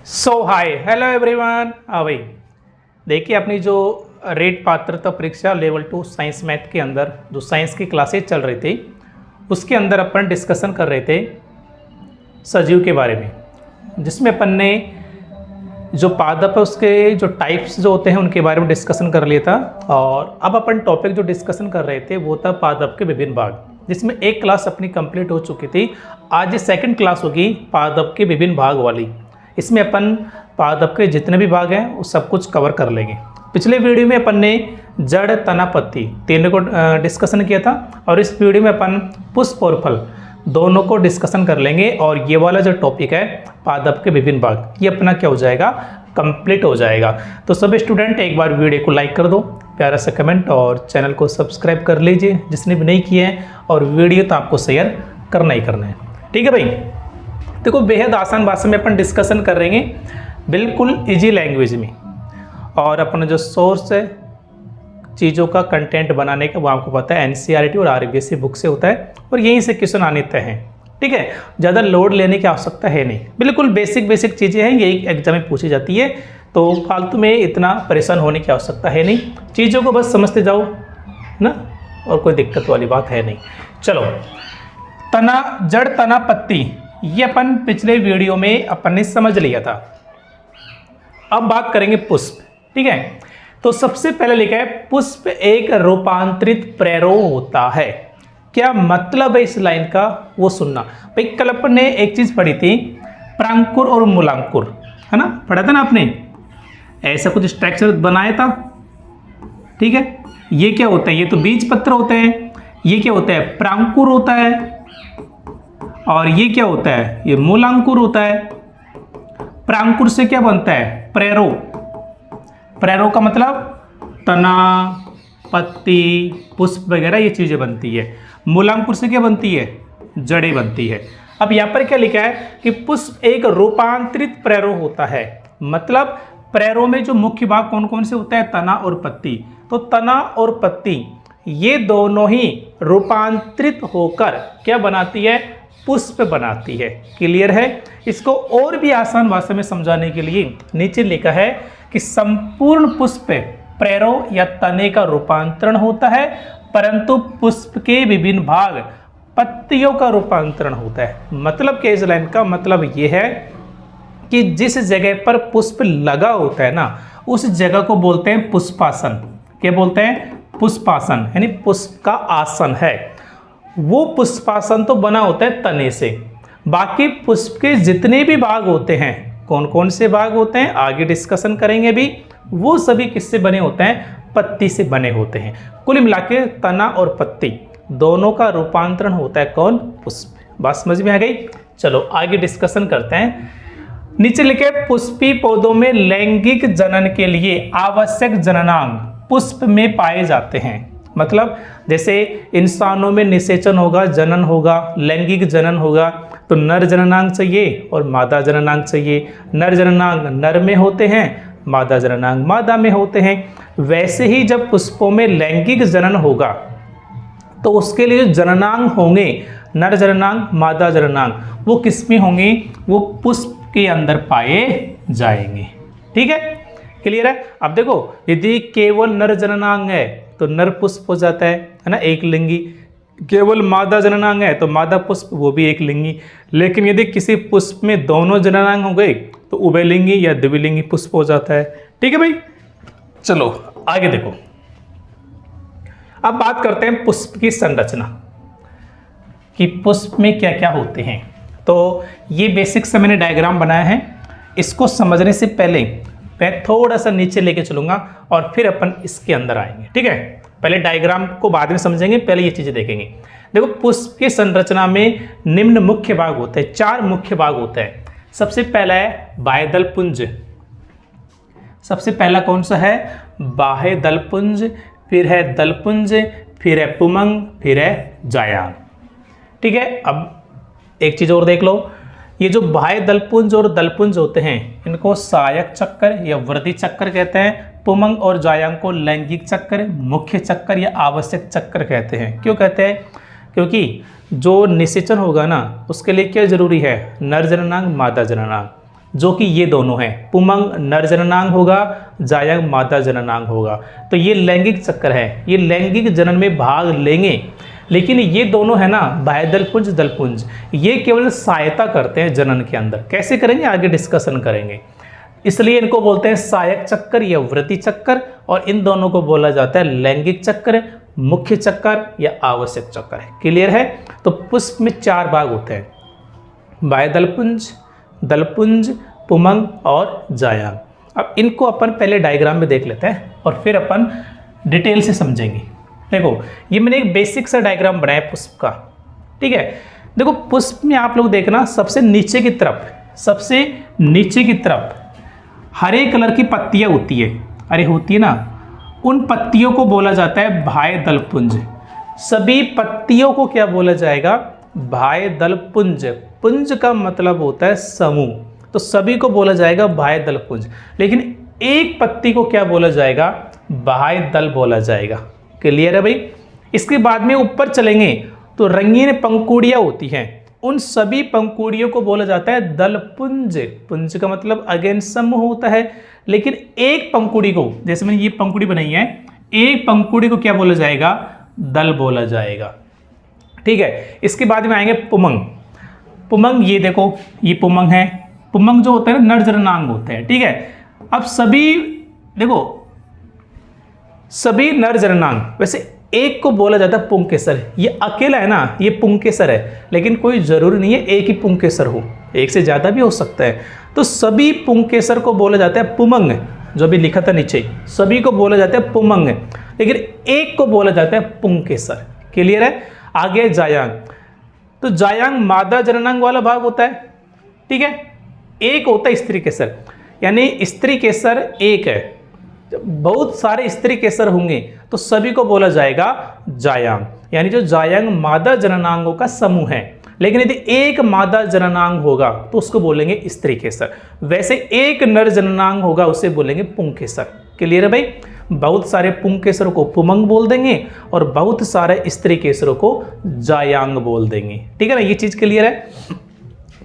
सो hi hello everyone. हाँ भाई, देखिए अपनी जो रेट पात्रता परीक्षा लेवल 2 साइंस मैथ के अंदर जो साइंस की क्लासेज चल रही थी उसके अंदर अपन डिस्कशन कर रहे थे सजीव के बारे में, जिसमें अपन ने जो पादप है उसके जो टाइप्स जो होते हैं उनके बारे में डिस्कशन कर लिया था। और अब अपन टॉपिक जो डिस्कशन कर रहे थे वो था पादप के विभिन्न भाग, जिसमें एक क्लास अपनी कंप्लीट हो चुकी थी। आज सेकंड क्लास होगी पादप के विभिन्न भाग वाली। इसमें अपन पादप के जितने भी भाग हैं वो सब कुछ कवर कर लेंगे। पिछले वीडियो में अपन ने जड़, तना, पत्ती तीनों को डिस्कशन किया था और इस वीडियो में अपन पुष्प और फल दोनों को डिस्कशन कर लेंगे। और ये वाला जो टॉपिक है पादप के विभिन्न भाग, ये अपना क्या हो जाएगा, कंप्लीट हो जाएगा। तो सब स्टूडेंट एक बार वीडियो को लाइक कर दो, प्यारा सा कमेंट और चैनल को सब्सक्राइब कर लीजिए जिसने भी नहीं किया है, और वीडियो तो आपको शेयर करना ही करना है। ठीक है भाई, देखो बेहद आसान भाषा में अपन डिस्कशन कर रहेंगे, बिल्कुल इजी लैंग्वेज में। और अपना जो सोर्स है चीज़ों का कंटेंट बनाने का वो आपको पता है एनसीईआरटी और आरबीएसई बुक से होता है और यहीं से क्वेश्चन आने तय हैं। ठीक है, ज़्यादा लोड लेने की आवश्यकता है नहीं, बिल्कुल बेसिक चीज़ें हैं, यही एग्जाम में पूछी जाती है। तो फालतू में इतना परेशान होने की आवश्यकता है नहीं, चीज़ों को बस समझते जाओ ना, और कोई दिक्कत वाली बात है नहीं। चलो, तना, जड़, तना, पत्ती, ये अपन पिछले वीडियो में अपन ने समझ लिया था। अब बात करेंगे पुष्प। ठीक है, तो सबसे पहले लिखा है पुष्प एक रूपांतरित प्रेरो होता है। क्या मतलब है इस लाइन का वो सुनना भाई। कल अपन ने एक चीज पढ़ी थी, प्रांकुर और मूलांकुर, है ना, पढ़ा था ना आपने, ऐसा कुछ स्ट्रक्चर बनाया था। ठीक है, ये क्या होता है, ये तो बीज पत्र होते हैं, ये क्या होता है, प्रांकुर होता है, और ये क्या होता है, ये मूलांकुर होता है। प्रांकुर से क्या बनता है, प्रेरो। प्रेरो का मतलब तना, पत्ती, पुष्प वगैरह ये चीजें बनती है। मूलांकुर से क्या बनती है, जड़ें बनती है। अब यहाँ पर क्या लिखा है कि पुष्प एक रूपांतरित प्रेरो होता है, मतलब प्रेरो में जो मुख्य भाग कौन कौन से होता है, तना और पत्ती। तो तना और पत्ती ये दोनों ही रूपांतरित होकर क्या बनाती है, पुष्प बनाती है। क्लियर है। इसको और भी आसान भाषा में समझाने के लिए नीचे लिखा है कि संपूर्ण पुष्प प्रेरो या तने का रूपांतरण होता है, परंतु पुष्प के विभिन्न भाग पत्तियों का रूपांतरण होता है। मतलब क्या, इस लाइन का मतलब यह है कि जिस जगह पर पुष्प लगा होता है ना, उस जगह को बोलते हैं पुष्पासन। क्या बोलते हैं, पुष्पासन, यानी पुष्प का आसन है। वो पुष्पासन तो बना होता है तने से, बाकी पुष्प के जितने भी भाग होते हैं, कौन कौन से भाग होते हैं आगे डिस्कशन करेंगे भी, वो सभी किससे बने होते हैं, पत्ती से बने होते हैं। कुल मिलाके तना और पत्ती दोनों का रूपांतरण होता है कौन, पुष्प। बात समझ में आ गई। चलो आगे डिस्कशन करते हैं। नीचे लिखे पुष्पी पौधों में लैंगिक जनन के लिए आवश्यक जननांग पुष्प में पाए जाते हैं। मतलब जैसे इंसानों में निषेचन होगा, जनन होगा, लैंगिक जनन होगा, तो नर जननांग चाहिए और मादा जननांग चाहिए। नर जननांग नर में होते हैं, मादा जननांग मादा में होते हैं। वैसे ही जब पुष्पों में लैंगिक जनन होगा तो उसके लिए जननांग होंगे, नर जननांग, मादा जननांग, वो किस में होंगे, वो पुष्प के अंदर पाए जाएंगे। ठीक है, क्लियर है। अब देखो, यदि केवल नर जननांग है तो नर पुष्प हो जाता है ना, एक लिंगी। केवल मादा जननांग है तो मादा पुष्प, वो भी एक लिंगी। लेकिन यदि किसी पुष्प में दोनों जननांग हो गए तो उभयलिंगी या द्विलिंगी पुष्प हो जाता है। ठीक है भाई, चलो आगे देखो। अब बात करते हैं पुष्प की संरचना, कि पुष्प में क्या क्या होते हैं। तो ये बेसिक से मैंने डायग्राम बनाया है, इसको समझने से पहले मैं थोड़ा सा नीचे लेके चलूंगा और फिर अपन इसके अंदर आएंगे। ठीक है, पहले डायग्राम को बाद में समझेंगे, पहले ये चीजें देखेंगे। देखो, पुष्प की संरचना में निम्न मुख्य भाग होते हैं, 4 मुख्य भाग होते हैं। सबसे पहला है बाह्यदल पुंज। सबसे पहला कौन सा है, बाह्यदल पुंज, फिर है दलपुंज, फिर है पुमंग, फिर है जायान। ठीक है, अब एक चीज और देख लो, ये जो बाह्य दलपुंज और दलपुंज होते हैं इनको सहायक चक्कर या वृद्धि चक्कर कहते हैं। पुमंग और जायांग को लैंगिक चक्कर, मुख्य चक्कर या आवश्यक चक्कर कहते हैं। क्यों कहते हैं, क्योंकि जो निषेचन होगा ना उसके लिए क्या जरूरी है, नर जननांग मादा जननांग। जो कि ये दोनों हैं, पुमंग नर जननांग होगा, जायांग मादा जननांग होगा। तो ये लैंगिक चक्र है, ये लैंगिक जनन में भाग लेंगे, लेकिन ये दोनों है ना बाह्यदलपुंज दलपुंज, ये केवल सहायता करते हैं जनन के अंदर। कैसे करेंगे आगे डिस्कशन करेंगे। इसलिए इनको बोलते हैं सहायक चक्कर या वृत्ति चक्कर, और इन दोनों को बोला जाता है लैंगिक चक्र, मुख्य चक्कर या आवश्यक चक्कर। क्लियर है। तो पुष्प में 4 भाग होते हैं, बाह्यदलपुंज, दलपुंज, पुमंग और जायांग। अब इनको अपन पहले डायग्राम में देख लेते हैं और फिर अपन डिटेल से समझेंगे। देखो ये मैंने एक बेसिक सा डायग्राम बनाया पुष्प का, ठीक है। देखो पुष्प में आप लोग देखना सबसे नीचे की तरफ हरे कलर की पत्तियां होती है, अरे होती है ना, उन पत्तियों को बोला जाता है बाह्यदलपुंज। सभी पत्तियों को क्या बोला जाएगा, बाह्यदलपुंज। पुंज का मतलब होता है समूह, तो सभी को बोला जाएगा बाह्यदलपुंज। लेकिन एक पत्ती को क्या बोला जाएगा, बाह्यदल बोला जाएगा। क्लियर है भाई। इसके बाद में ऊपर चलेंगे तो रंगीन पंखुड़ियां होती हैं, उन सभी पंखुड़ियों को बोला जाता है दलपुंज। पुंज का मतलब अगेन समूह होता है, लेकिन एक पंखुड़ी को, जैसे मैंने ये पंखुड़ी बनाई है, एक पंखुड़ी को क्या बोला जाएगा, दल बोला जाएगा। ठीक है। इसके बाद में आएंगे पुमंग। पुमंग ये देखो, ये पुमंग है। पुमंग जो होता है ना नर जननांग होते हैं, ठीक है। अब सभी देखो, सभी नर जननांग, वैसे एक को बोला जाता है पुंकेसर। ये अकेला है ना, ये पुंकेसर है, लेकिन कोई जरूरी नहीं है एक ही पुंकेसर हो, एक से ज्यादा भी हो सकता है। तो सभी पुंकेसर को बोला जाता है पुमंग, जो भी लिखा था नीचे, सभी को बोला जाता है पुमंग, लेकिन एक को बोला जाता है पुंकेसर। क्लियर है। आगे जायांग। तो जायांग मादा जननांग वाला भाग होता है, ठीक है। एक होता है स्त्री केसर, यानी स्त्री केसर एक है, बहुत सारे स्त्री केसर होंगे तो सभी को बोला जाएगा जायांग, यानी जो जायांग मादा जननांगों का समूह है। लेकिन यदि एक मादा जननांग होगा तो उसको बोलेंगे स्त्री केसर। वैसे एक नर जननांग होगा उसे बोलेंगे पुंकेसर। क्लियर है भाई। बहुत सारे पुंकेसरों को पुमंग बोल देंगे और बहुत सारे स्त्री केसरों को जायांग बोल देंगे। ठीक है ना, ये चीज क्लियर है।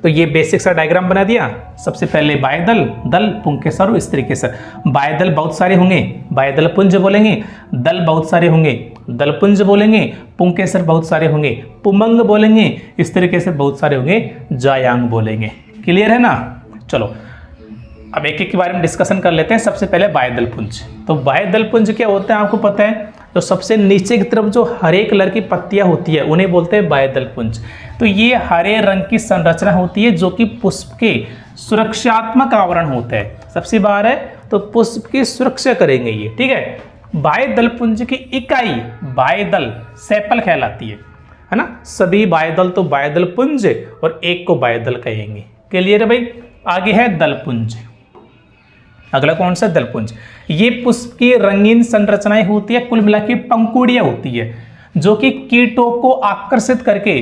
तो ये बेसिक सा डायग्राम बना दिया। सबसे पहले बाह्यदल, दल, पुंकेसर और स्त्री केसर। बाह्यदल बहुत सारे होंगे, बाह्यदल पुंज बोलेंगे। दल बहुत सारे होंगे, दलपुंज बोलेंगे। पुंकेसर बहुत सारे होंगे, पुमंग बोलेंगे। स्त्री केसर बहुत सारे होंगे, जायांग बोलेंगे। क्लियर है ना। चलो अब एक एक के बारे में डिस्कशन कर लेते हैं। सबसे पहले बाह्यदल पुंज। तो बाह्यदल पुंज क्या होते हैं आपको पता है, तो सबसे नीचे की तरफ जो हरे कलर की पत्तियां होती है उन्हें बोलते हैं बाह्यदल पुंज। तो ये हरे रंग की संरचना होती है जो कि पुष्प के सुरक्षात्मक आवरण होता है। सबसे बाहर है तो पुष्प की सुरक्षा करेंगे ये, ठीक है। बाह्यदल पुंज की इकाई बाह्यदल सेपल कहलाती है ना। सभी बाह्यदल तो बाह्यदल पुंज और एक को बाह्यदल कहेंगे। क्लियर है भाई। आगे है दलपुंज। अगला कौन सा, दलपुंज। ये पुष्प की रंगीन संरचनाएं होती है, कुल मिला के पंखुड़ियां होती है, जो कि कीटों को आकर्षित करके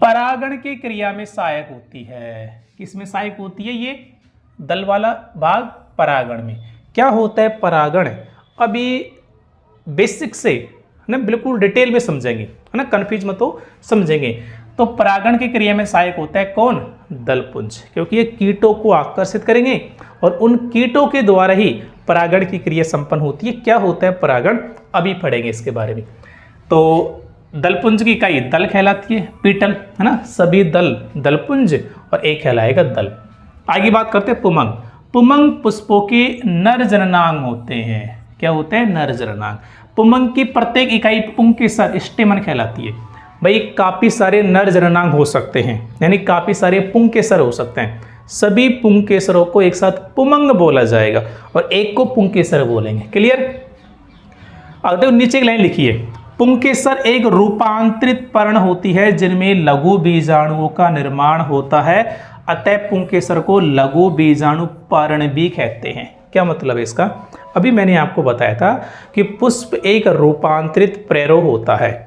परागण की क्रिया में सहायक होती है। किसमें सहायक होती है, ये दल वाला भाग परागण में। क्या होता है परागण, अभी बेसिक से है ना, बिल्कुल डिटेल में समझेंगे, है ना, कंफ्यूज मत हो, समझेंगे। तो परागण की क्रिया में सहायक होता है कौन, दलपुंज, क्योंकि ये कीटों को आकर्षित करेंगे और उन कीटों के द्वारा ही परागण की क्रिया संपन्न होती है। क्या होता है परागण, अभी पढ़ेंगे इसके बारे में। तो दलपुंज की इकाई दल कहलाती है, पीटल, है ना। सभी दल दलपुंज और एक कहलाएगा दल। आगे बात करते हैं पुमंग। पुमंग पुष्पों के नर जननांग होते हैं। क्या होते हैं, नर जननांग। पुमंग की प्रत्येक इकाई पुंकेसर स्टेमन कहलाती है। भाई काफी सारे नर जननांग हो सकते हैं, यानी काफी सारे पुंकेसर हो सकते हैं। सभी पुंकेसरों को एक साथ पुमंग बोला जाएगा और एक को पुंकेसर बोलेंगे। क्लियर। अगर नीचे एक लाइन लिखिए, पुंकेसर एक रूपांतरित पर्ण होती है जिनमें लघु बीजाणुओं का निर्माण होता है, अतः पुंकेसर को लघु बीजाणु पर्ण भी कहते हैं। क्या मतलब है इसका, अभी मैंने आपको बताया था कि पुष्प एक रूपांतरित प्रेरो होता है।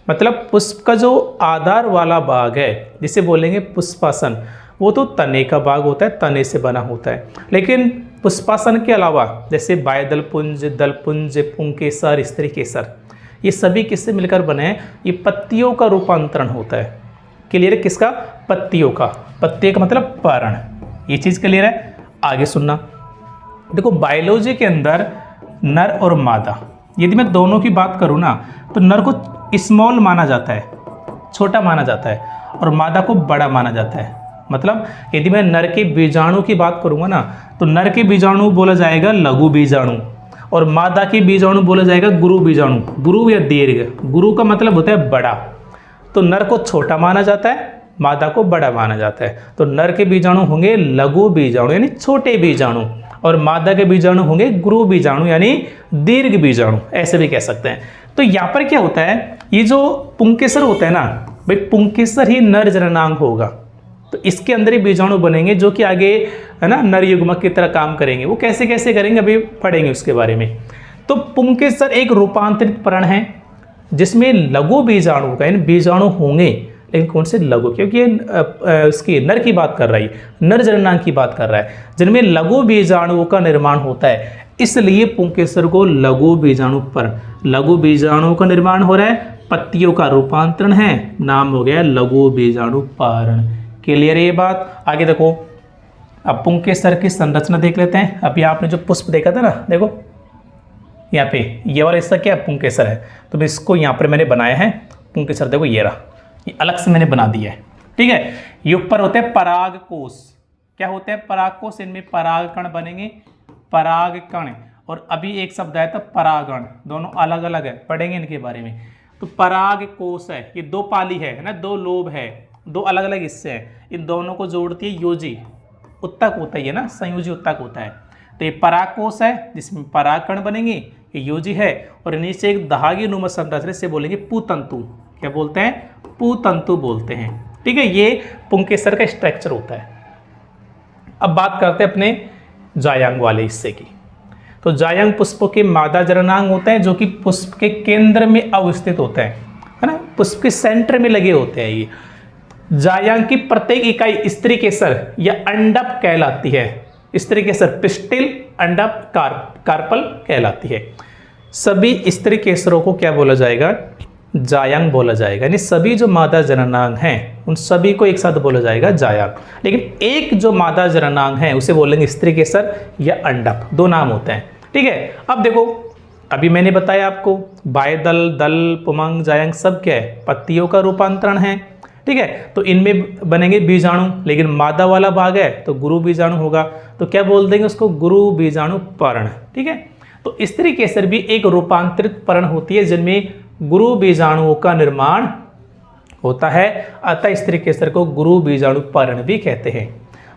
मतलब पुष्प का जो आधार वाला भाग है जिसे बोलेंगे पुष्पासन, वो तो तने का भाग होता है, तने से बना होता है। लेकिन पुष्पासन के अलावा जैसे बाह्यदल पुंज, दलपुंज, पुंकेसर, स्त्री केसर, ये सभी किससे मिलकर बने हैं, ये पत्तियों का रूपांतरण होता है। क्लियर है, किसका, पत्तियों का। पत्ती का मतलब पर्ण, ये चीज़ क्लियर है। आगे सुनना, देखो बायोलॉजी के अंदर नर और मादा, यदि मैं दोनों की बात करूँ ना तो नर को स्मॉल माना जाता है, छोटा माना जाता है, और मादा को बड़ा माना जाता है। मतलब यदि मैं नर के बीजाणु की बात करूँगा ना तो नर के बीजाणु बोला जाएगा लघु बीजाणु, और मादा के बीजाणु बोला जाएगा गुरु बीजाणु। गुरु या दीर्घ, गुरु का मतलब होता है बड़ा, तो नर को छोटा माना जाता है, मादा को बड़ा माना जाता है। तो नर के बीजाणु होंगे लघु बीजाणु यानी छोटे बीजाणु, और मादा के बीजाणु होंगे गुरु बीजाणु यानी दीर्घ बीजाणु, ऐसे भी कह सकते हैं। तो यहाँ पर क्या होता है, ये जो पुंकेसर होता है ना भाई, पुंकेसर ही नर जननांग होगा, तो इसके अंदर ही बीजाणु बनेंगे जो कि आगे है ना नर युग्मक की तरह काम करेंगे। वो कैसे कैसे करेंगे अभी पढ़ेंगे उसके बारे में। तो पुंकेसर एक रूपांतरित पर्ण है जिसमें लघु बीजाणु का यानी बीजाणु होंगे, लेकिन कौन से लघु, क्योंकि उसकी नर की बात कर रहा है, नर जननांग की बात कर रहा है, जिनमें लघु बीजाणुओं का निर्माण होता है, इसलिए पुंकेसर को लघु बीजाणु पर्ण, लघु बीजाणुओं का निर्माण हो रहा है, पत्तियों का रूपांतरण है, नाम हो गया लघु बीजाणु पर्ण। क्लियर है ये बात। आगे देखो, अब पुंकेसर की संरचना देख लेते हैं। अभी आपने जो पुष्प देखा था ना, देखो यहाँ पे ये वाला हिस्सा क्या है, पुंकेसर है, तो इसको यहाँ पर मैंने बनाया है पुंकेसर। देखो ये रहा, ये अलग से मैंने बना दिया है, ठीक है। ये ऊपर होते हैं पराग कोश, क्या होते हैं पराग कोश, इनमें पराग कण बनेंगे, पराग कण, और अभी एक शब्द आया था परागण, दोनों अलग अलग है, पढ़ेंगे इनके बारे में। तो पराग कोश है, ये दो पाली है ना, दो लोब है, दो अलग अलग हिस्से हैं, इन दोनों को जोड़ती है योजी उत्तक होता है ना, संयोजी उत्तक होता है। तो ये पराग कोश है जिसमें पराग कण बनेंगे, ये योजी है, और नीचे एक धागे नुमा संरचना से बोलेंगे पुतंतु, क्या बोलते हैं, पुतंतु बोलते हैं, ठीक है। ये पुंकेसर का स्ट्रक्चर होता है। अब बात करते हैं अपने जायांग वाले हिस्से की। तो जायांग पुष्पों के मादा जननांग होते हैं जो कि पुष्प के केंद्र में अवस्थित होते हैं, है ना, पुष्प के सेंटर में लगे होते हैं। ये जायांग की प्रत्येक इकाई स्त्री केसर या अंडप कहलाती है। स्त्री केसर पिस्टिल, अंडप कार्पल कहलाती है। सभी स्त्री केसरों को क्या बोला जाएगा, जायांग बोला जाएगा, यानी सभी जो मादा जननांग हैं उन सभी को एक साथ बोला जाएगा जायांग। लेकिन एक जो मादा जननांग है उसे बोलेंगे स्त्री केसर या अंडप, दो नाम होते हैं, ठीक है। अब देखो, अभी मैंने बताया आपको बाह्यदल, दल, पुमंग, जायांग सब क्या है, पत्तियों का रूपांतरण है, ठीक है। तो इनमें बनेंगे बीजाणु, लेकिन मादा वाला भाग है तो गुरु बीजाणु होगा, तो क्या बोल देंगे उसको, गुरु बीजाणु पर्ण, ठीक है। तो स्त्री केसर भी एक रूपांतरित पर्ण होती है जिनमें गुरु बीजाणुओं का निर्माण होता है, अतः स्त्री केसर को गुरु बीजाणु पर्ण भी कहते हैं।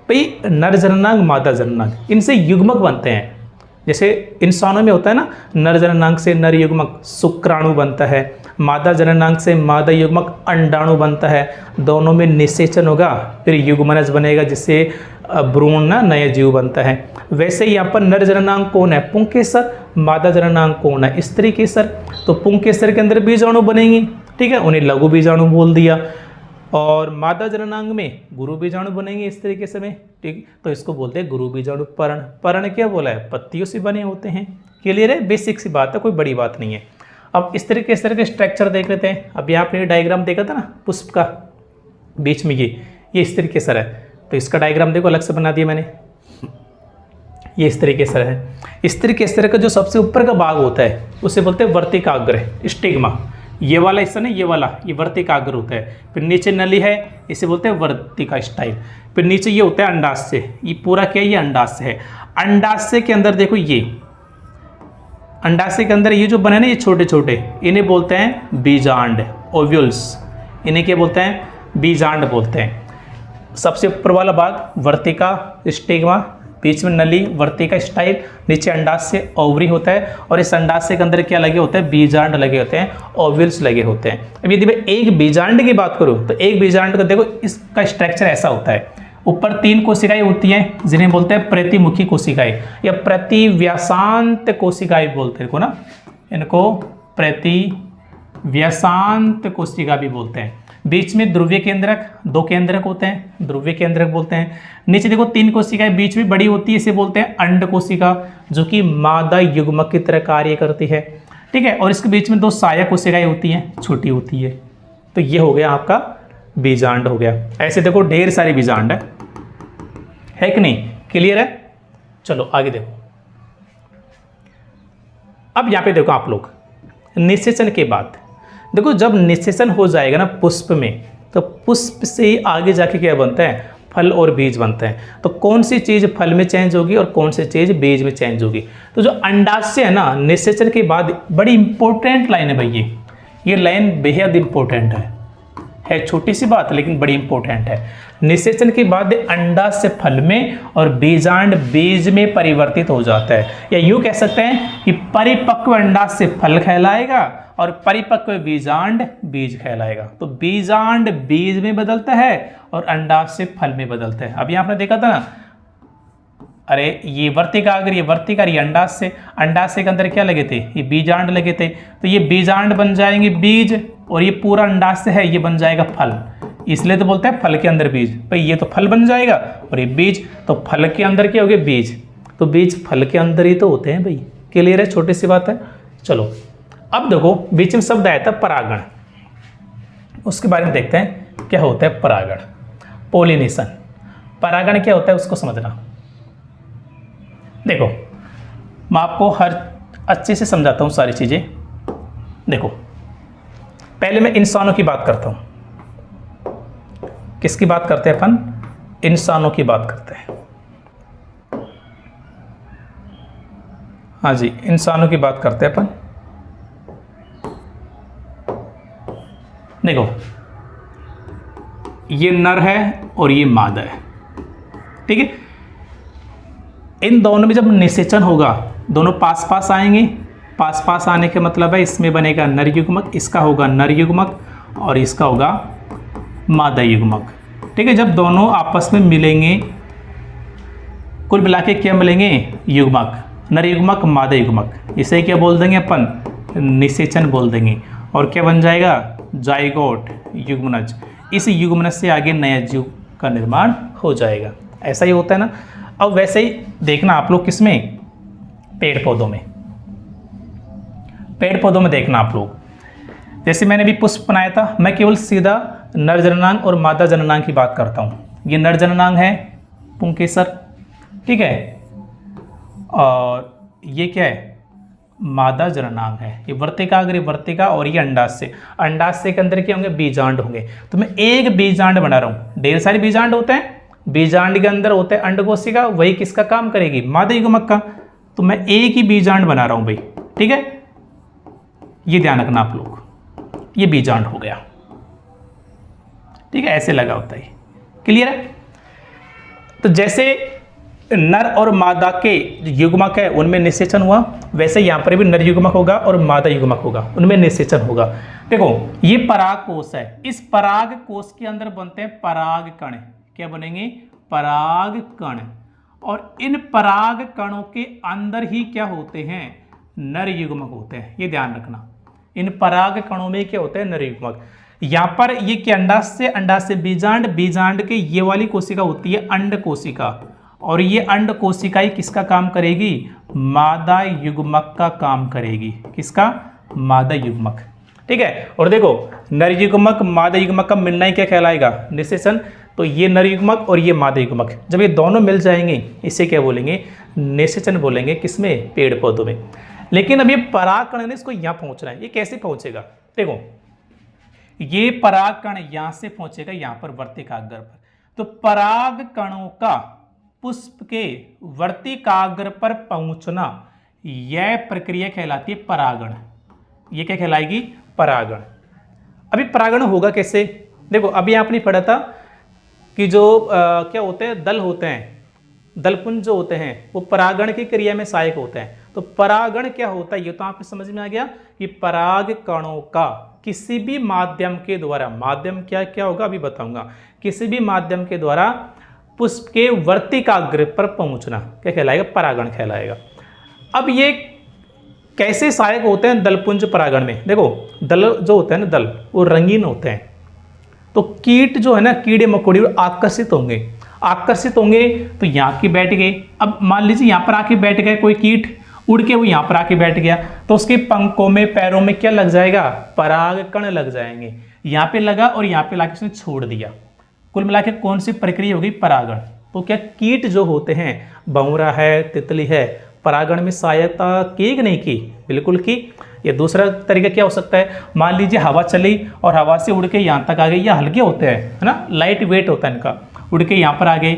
भाई नर जननांग, मादा जननांग, इनसे युग्मक बनते हैं। जैसे इंसानों में होता है ना, नर जननांग से नर युग्मक शुक्राणु बनता है, मादा जननांग से मादा युग्मक अंडाणु बनता है, दोनों में निषेचन होगा, फिर युग्मनज बनेगा जिससे भ्रूण ना नया जीव बनता है। वैसे यहाँ पर नर जननांग कौन है, पुंकेसर, मादा जननांग कौन है, स्त्री केसर। तो पुंकेसर के अंदर बीजाणु बनेंगे, ठीक है, उन्हें लघु बीजाणु बोल दिया, और मादा जननांग में गुरु बीजाणु बनेंगे इस तरीके से में, ठीक, तो इसको बोलते हैं गुरु बीजाणु पर्ण। पर्ण क्या बोला है, पत्तियों से बने होते हैं। क्लियर है, बेसिक सी बात है, कोई बड़ी बात नहीं है। अब इस तरीके के स्ट्रक्चर देख लेते हैं। अब यहाँ आपने डायग्राम देखा था ना पुष्प का, बीच में ये इस तरीके से है, तो इसका डायग्राम देखो अलग से बना दिया मैंने, ये इस तरीके से है। इस तरीके से का जो सबसे ऊपर का भाग होता है उसे बोलते हैं वर्तिकाग्र, स्टिग्मा। ये वाला हिस्सा नहीं, ये वाला, ये वर्तिकाग्र होता है। फिर नीचे नली है, इसे बोलते हैं वर्तिका स्टाइल। फिर नीचे ये होता है अंडाशय, ये पूरा क्या है, ये अंडाशय है। अंडाशय के अंदर देखो, ये अंडाशय के अंदर ये जो बने ना ये छोटे छोटे, इन्हें बोलते हैं बीजांड, ओव्यूल्स, इन्हें क्या बोलते हैं, बीजांड बोलते हैं। सबसे ऊपर वाला भाग वर्तिका स्टिग्मा, बीच में नली वर्तिका स्टाइल, नीचे अंडाशय ओवरी होता है, और इस अंडाशय के अंदर क्या लगे होते हैं, बीजांड लगे होते हैं, ओव्यूल्स लगे होते हैं। अब यदि मैं एक बीजांड की बात करूं तो एक बीजांड का देखो इसका स्ट्रक्चर ऐसा होता है। ऊपर 3 कोशिकाएं होती हैं जिन्हें बोलते हैं प्रतिमुखी कोशिकाएं या प्रतिव्यासांत कोशिकाएं बोलते हैं इनको ना, इनको प्रतिव्यासांत कोशिका भी बोलते हैं। बीच में ध्रुवीय केंद्रक, 2 केंद्रक होते हैं, ध्रुवीय केंद्रक बोलते हैं। नीचे देखो 3 कोशिकाएं बीच में बड़ी होती है, इसे बोलते हैं अंड कोशिका, जो कि मादा युग्मक की तरह कार्य करती है, ठीक है। और इसके बीच में 2 सहायक कोशिकाएं होती हैं, छोटी होती है। तो ये हो गया आपका बीजांड हो गया। ऐसे देखो ढेर सारे बीजांड है कि नहीं? क्लियर है? चलो आगे देखो। अब यहाँ पे देखो आप लोग, निषेचन के बाद देखो, जब निषेचन हो जाएगा ना पुष्प में, तो पुष्प से ही आगे जाके क्या बनता है? फल और बीज बनते हैं। तो कौन सी चीज़ फल में चेंज होगी और कौन सी चीज़ बीज में चेंज होगी? तो जो अंडाशय है ना, निषेचन के बाद बड़ी इंपॉर्टेंट लाइन है भाई, ये लाइन बेहद इंपॉर्टेंट है छोटी सी बात लेकिन बड़ी इंपॉर्टेंट है। निषेचन के बाद अंडाशय फल में और बीजांड बीज में परिवर्तित हो जाता है, या यूं कह सकते हैं कि परिपक्व अंडाशय फल कहलाएगा और परिपक्व बीजांड बीज कहलाएगा। तो बीजांड बीज में बदलता है और अंडाशय फल में बदलता है। अभी आपने देखा था ना, अरे ये वर्तिकाग्र, ये वर्तिका, ये अंडाशय, अंडाशय के अंदर क्या लगे थे? ये बीजांड लगे थे। तो ये बीजांड बन जाएंगे बीज, और ये पूरा अंडाशय है ये बन जाएगा फल। इसलिए तो बोलते हैं फल के अंदर बीज। भाई ये तो फल बन जाएगा और ये बीज, तो फल के अंदर क्या हो गया? बीज। तो बीज फल के अंदर ही तो होते हैं भाई। क्लियर है? छोटी सी बात है। चलो अब देखो, बीच में शब्द आया था परागण, उसके बारे में देखते हैं क्या होता है परागण। पोलिनेशन, परागण क्या होता है उसको समझना। देखो मैं आपको हर अच्छे से समझाता हूँ सारी चीज़ें। देखो पहले मैं इंसानों की बात करता हूँ। किसकी बात करते हैं अपन? इंसानों की बात करते हैं। हाँ जी, इंसानों की बात करते हैं अपन। देखो ये नर है और ये मादा है, ठीक है। इन दोनों में जब निषेचन होगा, दोनों पास पास आएंगे। पास पास आने के मतलब है इसमें बनेगा नर युग्मक, इसका होगा नर युग्मक और इसका होगा मादा युग्मक, ठीक है। जब दोनों आपस में मिलेंगे, कुल मिला के क्या मिलेंगे? युग्मक, नर युग्मक मादा युग्मक। इसे क्या बोल देंगे अपन? निषेचन बोल देंगे। और क्या बन जाएगा? जाइगोट, युग्मनज। इस युग्मनज से आगे नया जीव का निर्माण हो जाएगा। ऐसा ही होता है ना। अब वैसे ही देखना आप लोग किसमें? पेड़ पौधों में। पेड़ पौधों में देखना आप लोग, जैसे मैंने भी पुष्प बनाया था, मैं केवल सीधा नर जननांग और मादा जननांग की बात करता हूँ। ये नर जननांग है पुंकेसर, ठीक है, और ये क्या है? मादा जननांग है। ये वर्तिकाग्र, वर्तिका, और ये अंडाशय। अंडाशय के अंदर क्या होंगे? बीजांड होंगे। तो मैं एक बीजांड बना रहा हूँ। ढेर सारे बीजांड होते हैं, बीजांड के अंदर होते हैं अंडकोशिका, वही किसका काम करेगी? मादा युग्मक का। तो मैं एक ही बीजांड बना रहा हूँ भाई, ठीक है। ये ध्यान रखना आप लोग, ये बीजांड हो गया, ठीक है। ऐसे लगा होता है। क्लियर है? तो जैसे नर और मादा के युग्मक है उनमें निषेचन हुआ, वैसे यहाँ पर भी नर युग्मक होगा और मादा युग्मक होगा, उनमें निषेचन होगा। देखो ये पराग कोश है, इस पराग कोश के अंदर बनते हैं पराग कण। क्या बनेंगे? पराग कण। और इन पराग कणों के अंदर ही क्या होते हैं? नर युग्मक होते हैं। ये ध्यान रखना, इन पराग कणों में क्या होते हैं? नर युग्मक। यहाँ पर ये क्या? अंडाशय, अंडाशय बीजांड, बीजांड के ये वाली कोशिका होती है अंड कोशिका, और ये अंड कोशिका ही किसका काम करेगी? मादा युग्मक का काम करेगी। किसका? मादा युग्मक, ठीक है। और देखो नर युग्मक मादा युग्मक का मिलना ही क्या कहलाएगा? निषेचन। तो ये नर युग्मक और ये मादा युग्मक जब ये दोनों मिल जाएंगे, इसे क्या बोलेंगे? निषेचन बोलेंगे। किसमें? पेड़ पौधों में। लेकिन अब ये परागकण ने इसको यहाँ पहुँचना है, ये कैसे पहुँचेगा? देखो ये परागकण यहाँ से पहुँचेगा यहाँ पर वर्तिकाग्र पर। तो पराग कणों का पुष्प के वर्तिकाग्र पर पहुँचना, यह प्रक्रिया कहलाती है परागण। ये क्या कहलाएगी? परागण। अभी परागण होगा कैसे? देखो अभी आपने पढ़ा था कि जो क्या होते हैं? दल होते हैं, दलपुंज जो होते हैं वो परागण की क्रिया में सहायक होते हैं। तो परागण क्या होता है ये तो आपको समझ में आ गया कि पराग कणों का किसी भी माध्यम के द्वारा, माध्यम क्या क्या होगा अभी बताऊंगा, किसी भी माध्यम के द्वारा पुष्प के वर्तिकाग्र पर पहुंचना क्या कहलाएगा? परागण कहलाएगा। अब ये कैसे सहायक होते हैं दलपुंज परागण में? देखो दल जो होते हैं ना, दल वो रंगीन होते हैं। तो कीट जो है ना, कीड़े मकोड़े आकर्षित होंगे, आकर्षित होंगे तो यहाँ के बैठ गए। अब मान लीजिए यहाँ पर आके बैठ गए कोई कीट, उड़ के वो यहाँ पर आके बैठ गया, तो उसके पंखों में पैरों में क्या लग जाएगा? परागकण लग जाएंगे। यहाँ पे लगा और यहाँ पे लाके उसने छोड़ दिया। कुल मिला के कौन सी प्रक्रिया होगी? परागण। तो क्या कीट जो होते हैं, भंवरा है, तितली है, परागण में सहायता की कि नहीं की? बिल्कुल की। ये दूसरा तरीका क्या हो सकता है, मान लीजिए हवा चली और हवा से उड़ के यहाँ तक आ गई, या हल्के होते हैं है ना, लाइट वेट होता है इनका, उड़ के यहाँ पर आ गए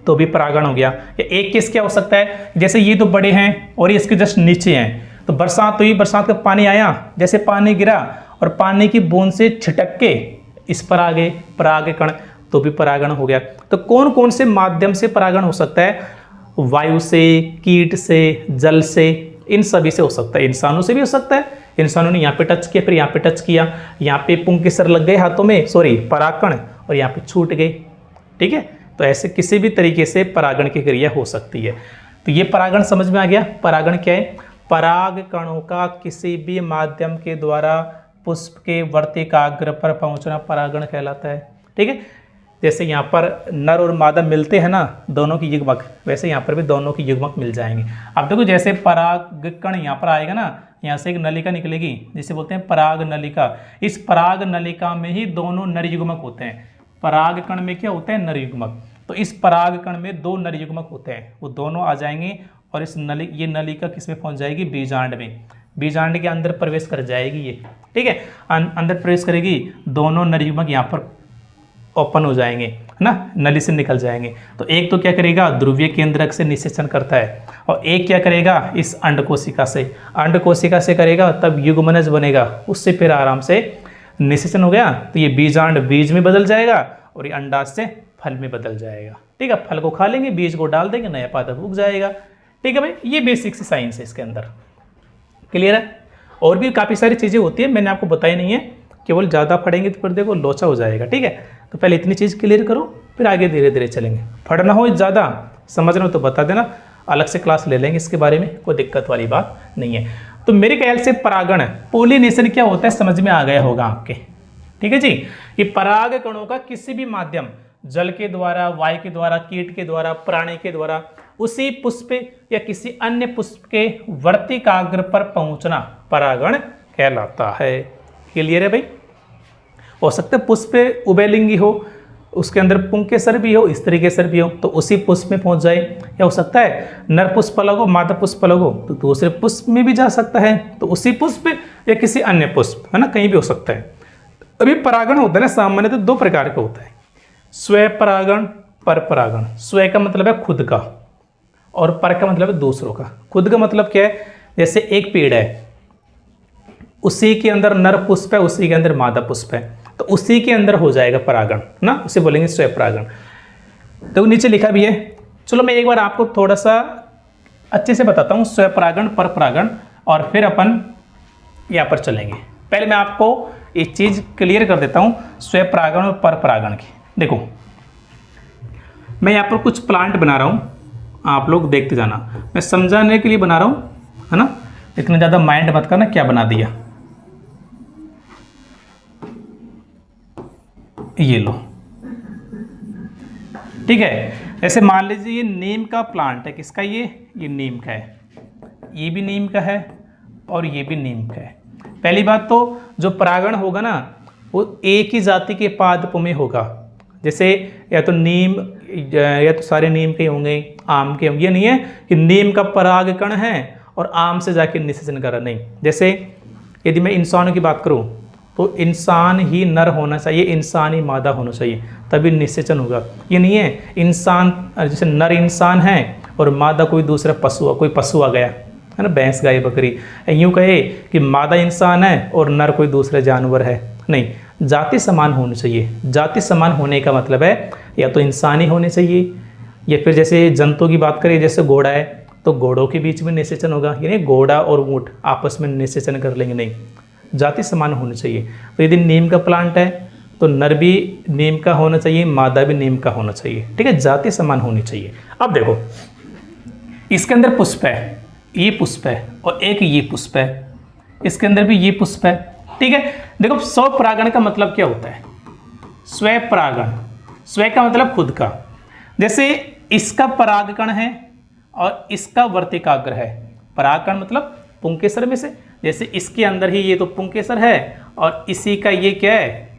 तो भी परागण हो गया। या एक केस क्या हो सकता है, जैसे ये तो बड़े हैं और ये इसके जस्ट नीचे हैं, तो बरसात हुई, बरसात का पानी आया, जैसे पानी गिरा और पानी की बूंद से छिटक के इस पर आ गए परागकण, तो भी परागण हो गया। तो कौन कौन से माध्यम से परागण हो सकता है? वायु से, कीट से, जल से, इन सभी से हो सकता है। इंसानों से भी हो सकता है, इंसानों ने यहाँ पे टच किया, फिर यहाँ पे टच किया, यहाँ पे पुंकेसर लग गए हाथों में, सॉरी परागकण, और यहाँ पे छूट गए। ठीक है, तो ऐसे किसी भी तरीके से परागण की क्रिया हो सकती है। तो ये परागण समझ में आ गया। परागण क्या है? पराग कणों का किसी भी माध्यम के द्वारा पुष्प के वर्तिकाग्र पर पहुंचना परागण कहलाता है। ठीक है, जैसे यहाँ पर नर और मादा मिलते हैं ना, दोनों की युग्मक, वैसे यहाँ पर भी दोनों की युग्मक मिल जाएंगे। अब देखो जैसे परागकण यहाँ पर आएगा ना, यहाँ से एक नलिका निकलेगी जिसे बोलते हैं पराग नलिका। इस पराग नलिका में ही दोनों नर युग्मक होते हैं। परागकण में क्या होता है? नर युग्मक। तो इस परागकण में दो नर युग्मक होते हैं, वो दोनों आ जाएंगे और इस ये नलिका किस में पहुंच जाएगी? बीजांड में। बीजांड के अंदर प्रवेश कर जाएगी ये। ठीक है, अंदर प्रवेश करेगी, दोनों नर युग्मक यहाँ पर ओपन हो जाएंगे, है ना, नली से निकल जाएंगे। तो एक तो क्या करेगा? ध्रुवीय केंद्रक से निषेचन करता है, और एक क्या करेगा? इस अंडकोशिका से, अंडकोशिका से करेगा, तब युग्मनज बनेगा, उससे फिर आराम से निषेचन हो गया, तो ये बीजांड बीज में बदल जाएगा और ये अंडाशय से फल में बदल जाएगा। ठीक है, फल को खा लेंगे, बीज को डाल देंगे, नया पादप उग जाएगा। ठीक है भाई, ये बेसिक सी साइंस है इसके अंदर। क्लियर है? और भी काफ़ी सारी चीज़ें होती है, मैंने आपको बताई नहीं है, केवल ज़्यादा पढ़ेंगे तो फिर देखो लोचा हो जाएगा। ठीक है, तो पहले इतनी चीज़ क्लियर करो, फिर आगे धीरे धीरे चलेंगे। पढ़ना हो ज़्यादा, समझना हो तो बता देना, अलग से क्लास ले लेंगे इसके बारे में, कोई दिक्कत वाली बात नहीं है। तो मेरे ख्याल से परागण, पोलिनेशन क्या होता है समझ में आ गया होगा आपके। ठीक है जी, कि पराग कणों का किसी भी माध्यम, जल के द्वारा, वायु के द्वारा, कीट के द्वारा, प्राणी के द्वारा, उसी पुष्प या किसी अन्य पुष्प के वर्तिकाग्र पर पहुंचना परागण कहलाता है। क्लियर है भाई? हो सकता है पुष्प उभयलिंगी हो, उसके अंदर पुंकेसर भी हो, स्त्री केसर भी हो, तो उसी पुष्प में पहुंच जाए। या हो सकता है नर पुष्प अलग हो, मादा पुष्प अलग हो, तो दूसरे पुष्प में भी जा सकता है, तो उसी पुष्प या किसी अन्य पुष्प, है ना, कहीं भी हो सकता है। अभी परागण होता है ना, सामान्यतः दो प्रकार का होता है, स्वयं परागण, पर परागण। स्वयं का मतलब है खुद का, और पर का मतलब है दूसरों का। खुद का मतलब क्या है? जैसे एक पेड़ है, उसी के अंदर नर पुष्प है, उसी के अंदर मादा पुष्प है, तो उसी के अंदर हो जाएगा परागण ना, उसे बोलेंगे स्वयं परागण। तो नीचे लिखा भी है, चलो मैं एक बार आपको थोड़ा सा अच्छे से बताता हूँ, स्वयं परागण, पर परागण, और फिर अपन यहाँ पर चलेंगे। पहले मैं आपको एक चीज़ क्लियर कर देता हूँ स्वयं परागण और पर परागण की। देखो मैं यहाँ पर कुछ प्लांट बना रहा हूँ, आप लोग देखते जाना, मैं समझाने के लिए बना रहा हूँ, है ना, इतना ज़्यादा माइंड मत करना क्या बना दिया। ये लो, ठीक है। ऐसे मान लीजिए ये नीम का प्लांट है, किसका? ये नीम का है, ये भी नीम का है और ये भी नीम का है। पहली बात तो जो परागण होगा ना, वो एक ही जाति के पादप में होगा। जैसे या तो नीम, या तो सारे नीम के होंगे, आम के होंगे। ये नहीं है कि नीम का परागकण है और आम से जाके निषेचन कर रहा, नहीं। जैसे यदि मैं इंसानों की बात करूं तो इंसान ही नर होना चाहिए, इंसान ही मादा होना चाहिए, तभी निषेचन होगा। ये नहीं है इंसान, जैसे नर इंसान है और मादा कोई दूसरा पशु, कोई पशु आ गया, है ना, भैंस, गाय, बकरी, यूँ कहे कि मादा इंसान है और नर कोई दूसरा जानवर है, नहीं। जाति समान होनी चाहिए। जाति समान होने का मतलब है या तो इंसानी होने चाहिए, या फिर जैसे जंतु की बात करें, जैसे घोड़ा है तो घोड़ों के बीच में निषेचन होगा, यानी घोड़ा और ऊंट आपस में निषेचन कर लेंगे, नहीं। जाति समान होनी चाहिए। तो यदि नीम का प्लांट है तो नर भी नीम का होना चाहिए, मादा भी नीम का होना चाहिए, ठीक है, जाति समान होनी चाहिए। अब देखो इसके अंदर पुष्प है, ये पुष्प है, और एक ये पुष्प है, इसके अंदर भी ये पुष्प है, ठीक है। देखो स्व परागण का मतलब क्या होता है? स्वयं परागण, स्वयं का मतलब खुद का। जैसे इसका परागकण है और इसका वर्तिकाग्र है। परागकण मतलब पुंकेसर में से, जैसे इसके अंदर ही ये तो पुंकेसर है और इसी का ये क्या है,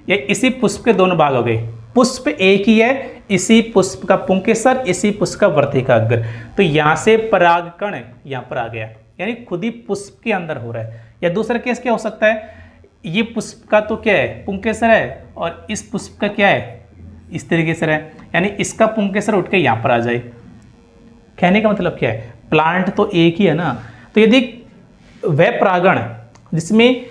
ये इसी पुष्प के दोनों भाग हो गए। पुष्प एक ही है, इसी पुष्प का पुंकेसर, इसी पुष्प का वर्तिकाग्र। तो यहाँ से परागकण यहाँ पर आ गया, यानी खुद ही पुष्प के अंदर हो रहा है। या दूसरा केस क्या हो सकता है, ये पुष्प का तो क्या है, पुंकेसर है, और इस पुष्प का क्या है, इस तरीके से है, यानी इसका पुंकेसर उठ के यहाँ पर आ जाए। कहने का मतलब क्या है, प्लांट तो एक ही है ना। तो यदि वह परागण जिसमें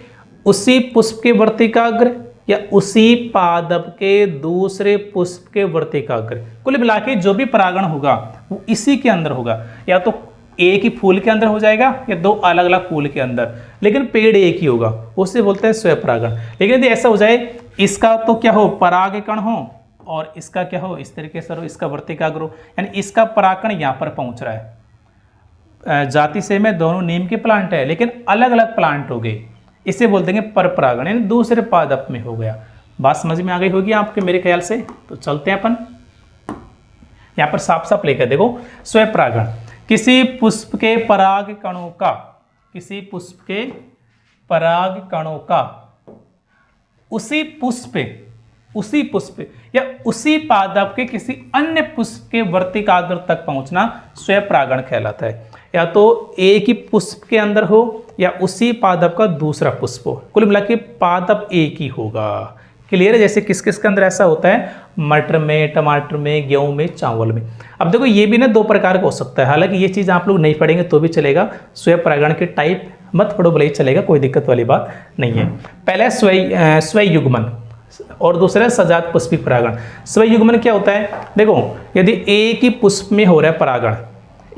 उसी पुष्प के वर्तिकाग्र या उसी पादप के दूसरे पुष्प के वर्तिकाग्र, कुल मिला के जो भी परागण होगा वो इसी के अंदर होगा, या तो एक ही फूल के अंदर हो जाएगा या दो अलग अलग फूल के अंदर, लेकिन पेड़ एक ही होगा, उसे बोलते हैं स्वपरागण। लेकिन यदि ऐसा हो जाए, इसका तो क्या हो, परागकण हो, और इसका क्या हो, इस तरीके से हो, इसका वर्तिकाग्र हो, यानी इसका परागकण यहाँ पर पहुँच रहा है। जाति सेम है, दोनों नीम के प्लांट है, लेकिन अलग अलग प्लांट हो गए, इसे बोल देंगे पर परागण, यानी दूसरे पादप में हो गया। बात समझ में आ गई होगी आपके मेरे ख्याल से। तो चलते हैं अपन यहाँ पर साफ साफ लेकर देखो। स्वपरागण किसी पुष्प के पराग कणों का, किसी पुष्प के पराग कणों का उसी पुष्प या उसी पादप के किसी अन्य पुष्प के वर्तिकाग्र तक पहुंचना स्वपरागण कहलाता है। या तो एक ही पुष्प के अंदर हो या उसी पादप का दूसरा पुष्प हो, कुल मिला के पादप एक ही होगा। क्लियर है। जैसे किस किस के अंदर ऐसा होता है, मटर में, टमाटर में, गेहूं में, चावल में। अब देखो ये भी ना दो प्रकार का हो सकता है, हालांकि ये चीज़ आप लोग नहीं पढ़ेंगे तो भी चलेगा। स्वपरागण के टाइप मत पढ़ो भले ही चलेगा, कोई दिक्कत वाली बात नहीं है। पहला स्वयुग्मन और दूसरा सजात पुष्पी परागण। स्वयुग्मन क्या होता है, देखो यदि एक ही पुष्प में हो रहा है परागण,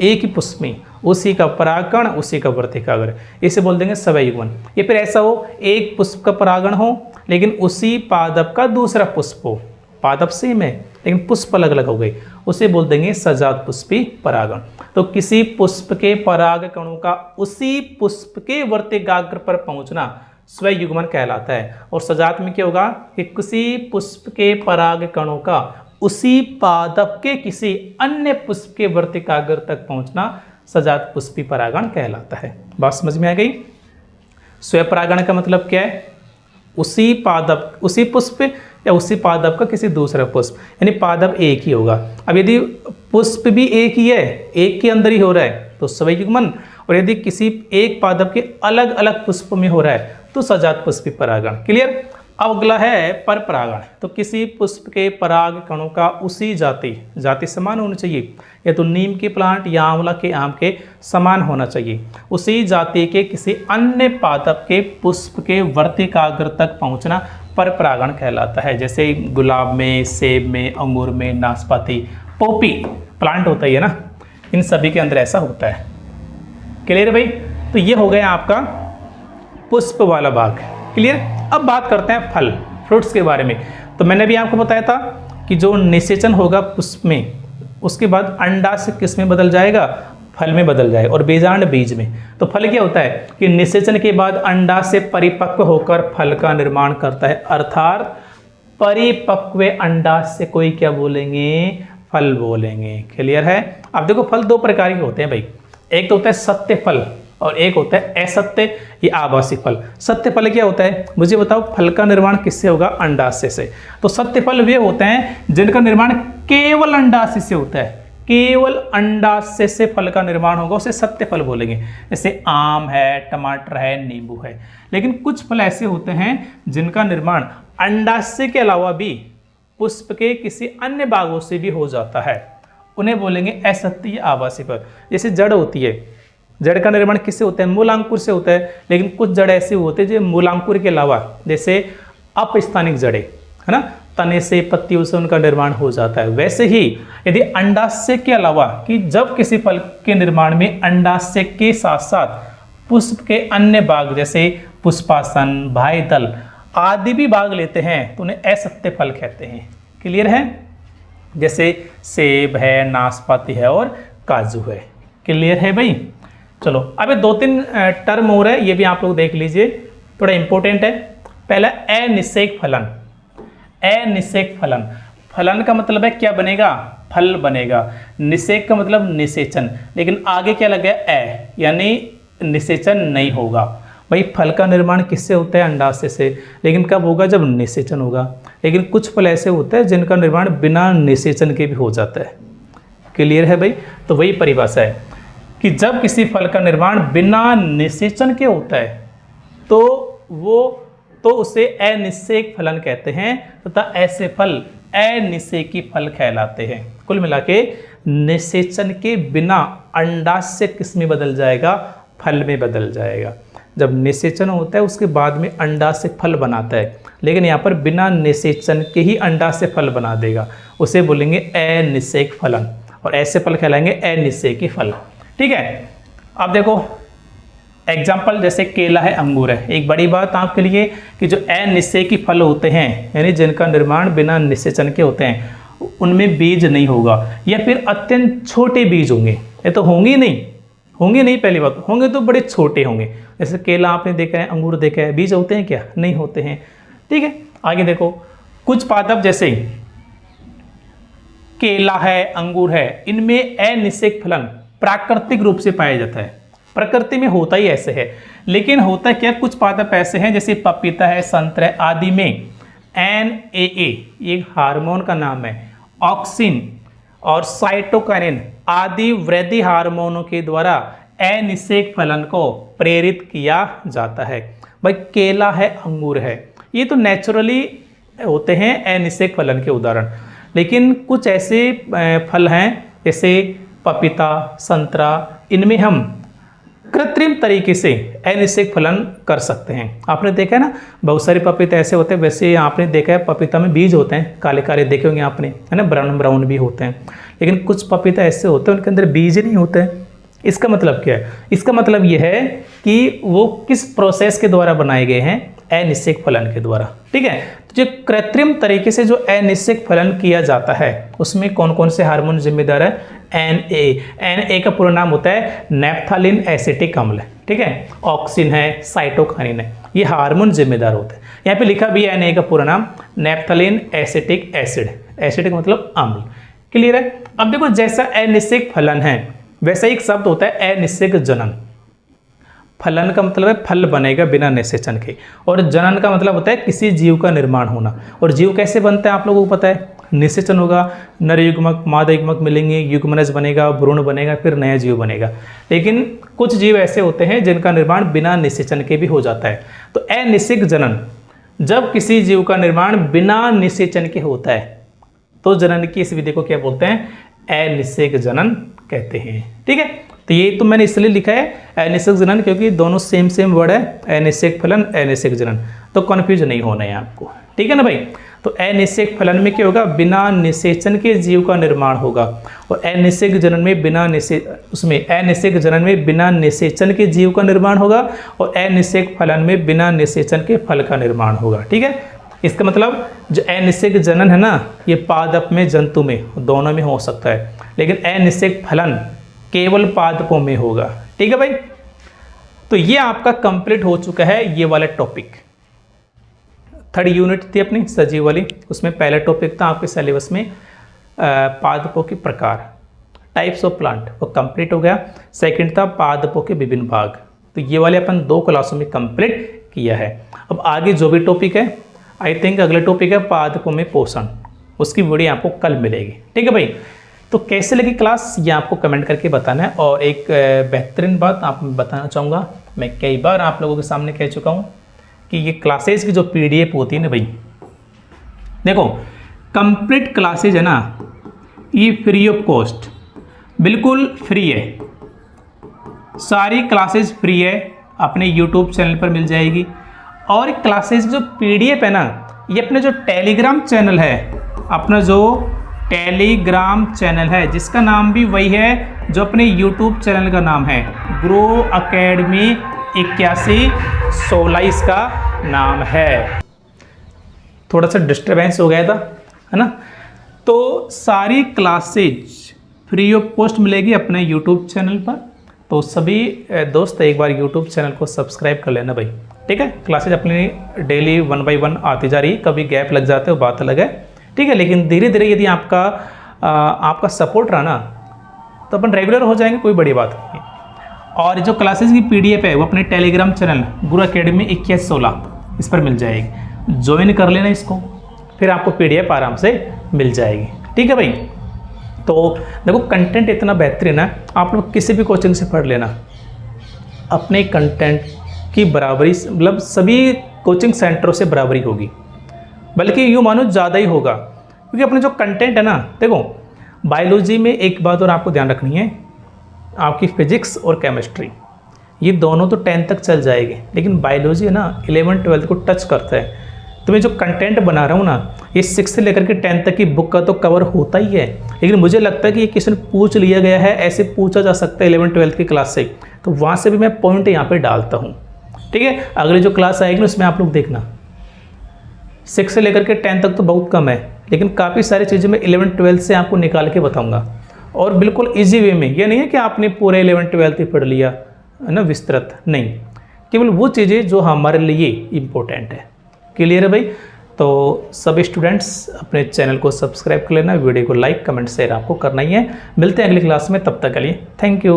एक ही पुष्प में उसी का परागकण उसी का वर्तिकाग्र, इसे बोल देंगे स्वयुग्मन। या फिर ऐसा हो, एक पुष्प का परागण हो लेकिन उसी पादप का दूसरा पुष्प हो, पादप सेम है लेकिन पुष्प अलग अलग हो गए, उसे बोल देंगे सजात पुष्पी परागण। तो किसी पुष्प के परागकणों का उसी पुष्प के वर्तिकाग्र पर पहुंचना स्वयुग्मन कहलाता है। और सजात में क्या होगा कि किसी पुष्प के परागकणों का उसी पादप के किसी अन्य पुष्प के वर्तिकाग्र तक पहुंचना सजात पुष्पी परागण कहलाता है। बात समझ में आ गई। स्वपरागण का मतलब क्या है, उसी पादप, उसी पुष्प या उसी पादप का किसी दूसरा पुष्प, यानी पादप एक ही होगा। अब यदि पुष्प भी एक ही है, एक के अंदर ही हो रहा है तो स्वयुग्मन, और यदि किसी एक पादप के अलग अलग पुष्प में हो रहा है तो सजात पुष्पी परागण। क्लियर। अब अगला है पर परागण। तो किसी पुष्प के पराग कणों का उसी जाति समान होनी चाहिए, या तो नीम के प्लांट या आंवला के आम के समान होना चाहिए, उसी जाति के किसी अन्य पादप के पुष्प के वर्तिकाग्र तक पहुंचना पर परागण कहलाता है। जैसे गुलाब में, सेब में, अंगूर में, नाशपाती, पोपी प्लांट होता ही है ना, इन सभी के अंदर ऐसा होता है। क्लियर भाई। तो ये हो गया आपका पुष्प वाला भाग। क्लियर। अब बात करते हैं फल, फ्रूट्स के बारे में। तो मैंने भी आपको बताया था कि जो निषेचन होगा पुष्प में, उसके बाद अंडा से किस में बदल जाएगा, फल में बदल जाएगा, और बीजांड बीज में। तो फल क्या होता है कि निषेचन के बाद अंडा से परिपक्व होकर फल का निर्माण करता है, अर्थात परिपक्व अंडा से कोई क्या बोलेंगे, फल बोलेंगे। क्लियर है। अब देखो फल दो प्रकार के होते हैं भाई, एक तो होता है सत्य फल और एक होता है असत्य या आभासी फल। सत्य फल क्या होता है, मुझे बताओ, फल का निर्माण किससे होगा, अंडाशय से। तो सत्य फल वे होते हैं जिनका निर्माण केवल अंडाशय से होता है, केवल अंडाशय से फल का निर्माण होगा, उसे सत्य फल बोलेंगे। जैसे आम है, टमाटर है, नींबू है। लेकिन कुछ फल ऐसे होते हैं जिनका निर्माण अंडाशय के अलावा भी पुष्प के किसी अन्य भागों से भी हो जाता है, उन्हें बोलेंगे असत्य या आभासी फल। जैसे जड़ होती है, जड़ का निर्माण किससे होता है, मूलांकुर से होता है। लेकिन कुछ जड़ ऐसे होते हैं जो मूलांकुर के अलावा, जैसे अपस्थानिक जड़ें है ना, तने से, पत्तियों से उनका निर्माण हो जाता है। वैसे ही यदि अंडाशय के अलावा, कि जब किसी फल के निर्माण में अंडाशय के साथ साथ पुष्प के अन्य भाग जैसे पुष्पासन, बाह्यदल आदि भी भाग लेते हैं तो उन्हें असत्य फल कहते हैं। क्लियर है। जैसे सेब है, नाशपाती है और काजू है। क्लियर है भाई। चलो अब दो तीन टर्म हो रहे हैं, ये भी आप लोग देख लीजिए, थोड़ा इंपॉर्टेंट है। पहला अनिषेक फलन। अनिषेक फलन, फलन का मतलब है क्या बनेगा, फल बनेगा। निषेक का मतलब निषेचन, लेकिन आगे क्या लग गया, यानी निषेचन नहीं होगा। भाई फल का निर्माण किससे होता है? अंडाशय से। लेकिन कब होगा? जब निषेचन होगा। लेकिन कुछ फल ऐसे होते हैं जिनका निर्माण बिना निषेचन के भी हो जाता है। क्लियर है भाई? तो वही परिभाषा है कि जब किसी फल का निर्माण बिना निषेचन के होता है तो उसे अनिषेक फलन कहते हैं तथा ऐसे फल अनिषेकी फल कहलाते हैं। कुल मिला के निषेचन के बिना अंडाशय किस में बदल जाएगा? फल में बदल जाएगा। जब निषेचन होता है उसके बाद में अंडाशय फल बनाता है, लेकिन यहाँ पर बिना निषेचन के ही अंडाशय फल बना देगा, उसे बोलेंगे अनिषेक फलन, और ऐसे फल कहलाएंगे अनिषेकी फल। ठीक है। अब देखो एग्जाम्पल, जैसे केला है, अंगूर है। एक बड़ी बात आपके लिए कि जो अनिषेकी फल होते हैं यानी जिनका निर्माण बिना निषेचन के होते हैं उनमें बीज नहीं होगा, या फिर अत्यंत छोटे बीज होंगे। ये तो होंगे नहीं, पहली बात होंगे तो बड़े छोटे होंगे। जैसे केला आपने देखा है, अंगूर देखा है, बीज होते हैं क्या? नहीं होते हैं। ठीक है। आगे देखो, कुछ पादप जैसे केला है, अंगूर है, इनमें अनिषेक फलन प्राकृतिक रूप से पाया जाता है। प्रकृति में होता ही ऐसे है, लेकिन होता क्या, कुछ पादप ऐसे हैं जैसे पपीता है, संतरा आदि में NAA एक हार्मोन का नाम है, ऑक्सिन और साइटोकाइनिन आदि वृद्धि हार्मोनों के द्वारा अनिषेक फलन को प्रेरित किया जाता है। भाई केला है, अंगूर है, ये तो नेचुरली होते हैं अनिषेक फलन के उदाहरण। लेकिन कुछ ऐसे फल हैं जैसे पपीता, संतरा, इनमें हम कृत्रिम तरीके से अनिषेक फलन कर सकते हैं। आपने देखा है ना, बहुत सारे पपीते ऐसे होते हैं। वैसे आपने देखा है पपीता में बीज होते हैं, काले काले देखे होंगे आपने, है ना, ब्राउन ब्राउन भी होते हैं। लेकिन कुछ पपीता ऐसे होते हैं उनके अंदर बीज नहीं होते हैं। इसका मतलब क्या है? इसका मतलब यह है कि वो किस प्रोसेस के द्वारा बनाए गए हैं? अनिषेक फलन के द्वारा। ठीक है। तो जो कृत्रिम तरीके से जो अनिषेक फलन किया जाता है उसमें कौन कौन से हार्मोन जिम्मेदार है? NA का पूरा नाम होता है नैप्थालिन एसिटिक अम्ल। ठीक है। ऑक्सिन है, साइटोकाइनिन है, ये हार्मोन जिम्मेदार होते हैं। यहाँ पे लिखा भी है NA का पूरा नाम नैप्थालिन एसिटिक एसिड। एसिटिक मतलब अम्ल। क्लियर है? अब देखो, जैसा अनिषेक फलन है वैसा एक शब्द होता है अनिषेक जनन। फलन का मतलब है फल बनेगा बिना निषेचन के, और जनन का मतलब होता है किसी जीव का निर्माण होना। और जीव कैसे बनता है आप लोगों को पता है? निषेचन होगा, नर युग्मक मादा युग्मक मिलेंगे, युग्मनज बनेगा, भ्रूण बनेगा, फिर नया जीव बनेगा। लेकिन कुछ जीव ऐसे होते हैं जिनका निर्माण बिना निषेचन के भी हो जाता है। तो अनिषेक जनन, जब किसी जीव का निर्माण बिना निषेचन के होता है तो जनन की इस विधि को क्या बोलते हैं? अनिषेक जनन कहते हैं। ठीक है। तो ये तो मैंने इसलिए लिखा है अनिषेक जनन क्योंकि दोनों सेम वर्ड है, अनिषेक फलन, अनिषेक जनन, तो कन्फ्यूज नहीं होना है आपको। ठीक है ना भाई? तो अनिषेक फलन में क्या होगा? बिना निषेचन के जीव का निर्माण होगा, और अनिषेक जनन में अनिषेक जनन में बिना निषेचन के जीव का निर्माण होगा, और अनिषेक फलन में बिना निषेचन के फल का निर्माण होगा। ठीक है। इसका मतलब जो अनिषेक जनन है ना, ये पादप में, जंतु में, दोनों में हो सकता है, लेकिन अनिषेक फलन केवल पादपों में होगा। ठीक है भाई? तो ये आपका कंप्लीट हो चुका है ये वाला टॉपिक। 3rd यूनिट थी अपनी सजीव वाली, उसमें पहला टॉपिक था आपके सिलेबस में पादपों के प्रकार, टाइप्स ऑफ प्लांट, वो कंप्लीट हो गया। सेकंड था पादपों के विभिन्न भाग, तो ये वाले अपन 2 क्लासों में कंप्लीट किया है। अब आगे जो भी टॉपिक है, आई थिंक अगला टॉपिक है पादपों में पोषण, उसकी वीडियो आपको कल मिलेगी। ठीक है भाई? तो कैसे लगी क्लास ये आपको कमेंट करके बताना है। और एक बेहतरीन बात आपको बताना चाहूँगा, मैं कई बार आप लोगों के सामने कह चुका हूँ कि ये क्लासेज की जो PDF होती है ना भाई, देखो कंप्लीट क्लासेज है ना, ये फ्री ऑफ कॉस्ट, बिल्कुल फ्री है। सारी क्लासेज फ्री है, अपने YouTube चैनल पर मिल जाएगी। और क्लासेज जो PDF है ना, ये अपने जो टेलीग्राम चैनल है, अपना जो टेलीग्राम चैनल है जिसका नाम भी वही है जो अपने YouTube चैनल का नाम है, ग्रो अकेडमी 8116 इसका नाम है। थोड़ा सा डिस्टर्बेंस हो गया था, है ना? तो सारी क्लासेज फ्री ऑफ कॉस्ट मिलेगी अपने YouTube चैनल पर। तो सभी दोस्त एक बार YouTube चैनल को सब्सक्राइब कर लेना भाई। ठीक है? क्लासेज अपनी डेली 1 by 1 आती जा रही है, कभी गैप लग जाते हो बात अलग है। ठीक है? लेकिन धीरे धीरे यदि आपका सपोर्ट रहा ना तो अपन रेगुलर हो जाएंगे, कोई बड़ी बात नहीं है। और जो क्लासेस की PDF है वो अपने टेलीग्राम चैनल गुरु एकेडमी 2116 इस पर मिल जाएगी। ज्वाइन कर लेना इसको, फिर आपको PDF आराम से मिल जाएगी। ठीक है भाई। तो देखो कंटेंट इतना बेहतरीन है, आप लोग किसी भी कोचिंग से पढ़ लेना, अपने कंटेंट की बराबरी मतलब सभी कोचिंग सेंटरों से बराबरी होगी, बल्कि यूँ मानो ज़्यादा ही होगा, क्योंकि अपने जो कंटेंट है ना, देखो बायोलॉजी में एक बात और आपको ध्यान रखनी है, आपकी फिजिक्स और केमिस्ट्री ये दोनों तो 10 तक चल जाएगी, लेकिन बायोलॉजी है ना 11 12 को टच करता है। तो मैं जो कंटेंट बना रहा हूँ ना, ये 6 से लेकर के 10 तक की बुक का तो कवर होता ही है, लेकिन मुझे लगता है कि ये क्वेश्चन पूछ लिया गया है, ऐसे पूछा जा सकता है 11 12 की क्लास से, तो वहाँ से भी मैं पॉइंट यहाँ पे डालता हूँ। ठीक है, अगली जो क्लास आएगी ना उसमें आप लोग देखना 6 से लेकर के 10 तक तो बहुत कम है, लेकिन काफ़ी सारी चीज़ें मैं 11 12 से आपको निकाल के बताऊँगा, और बिल्कुल ईजी वे में। ये नहीं है कि आपने पूरे 11 12 ही पढ़ लिया है ना विस्तृत, नहीं, केवल वो चीज़ें जो हमारे लिए इम्पोर्टेंट है। क्लियर है भाई। तो सभी स्टूडेंट्स अपने चैनल को सब्सक्राइब कर लेना, वीडियो को लाइक कमेंट शेयर आपको करना ही है। मिलते हैं अगली क्लास में, तब तक के लिए थैंक यू।